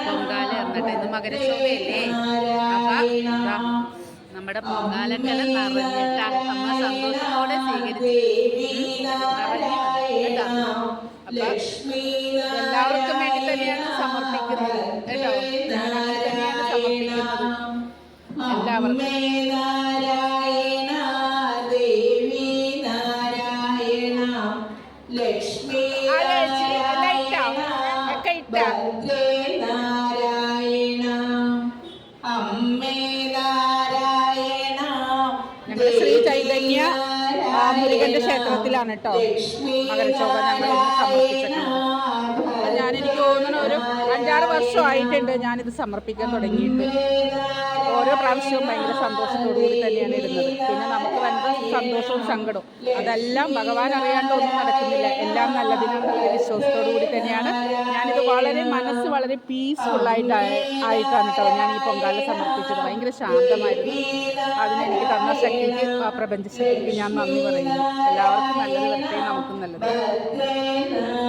പൊങ്കാല ഇറങ്ങട്ടെ. ഇന്ന് മകരശോഭയല്ലേ? അപ്പം നമ്മുടെ പൊങ്കാലക്കല നിറഞ്ഞിട്ട് അമ്മ സന്തോഷത്തോടെ സ്വീകരിച്ച് എല്ലാവർക്കും വേണ്ടി തന്നെയാണ് സമർപ്പിക്കുന്നത് കേട്ടോ. ഞാൻ അങ്ങനെ തന്നെയാണ് സമർപ്പിക്കുന്നത് എല്ലാവർക്കും. ലക്ഷ്മി ഞങ്ങൾ ശ്രീ ചൈതന്യ മുരുകന്റെ ക്ഷേത്രത്തിലാണ് കേട്ടോ മകരശോഭ ഞങ്ങൾ സമർപ്പിച്ചിട്ടുണ്ട്. എനിക്ക് തോന്നുന്നു ഒരു 5-6 വർഷമായിട്ടുണ്ട് ഞാനിത് സമർപ്പിക്കാൻ തുടങ്ങിയിട്ട്. ഓരോ പ്രാവശ്യവും ഭയങ്കര സന്തോഷത്തോടുകൂടി തന്നെയാണ് ഇടുന്നത്. പിന്നെ നമുക്ക് ഭയങ്കര സന്തോഷവും സങ്കടവും അതെല്ലാം ഭഗവാൻ അറിയാണ്ടൊന്നും നടക്കുന്നില്ല. എല്ലാം നല്ലതിനുള്ള വിശ്വാസത്തോടു കൂടി തന്നെയാണ് ഞാനിത് മനസ്സ് വളരെ ആയിട്ടാണ് കേട്ടോ ഞാൻ ഈ പൊങ്കാല സമർപ്പിച്ചത്. ഭയങ്കര ശാന്തമായിരുന്നു. അതിനെനിക്ക് തന്ന ശക്തിക്ക്, ആ പ്രപഞ്ച ശക്തിക്ക് ഞാൻ നന്ദി പറയുന്നു. എല്ലാവർക്കും നല്ലത് വരട്ടെ, നമുക്കും നല്ലത്.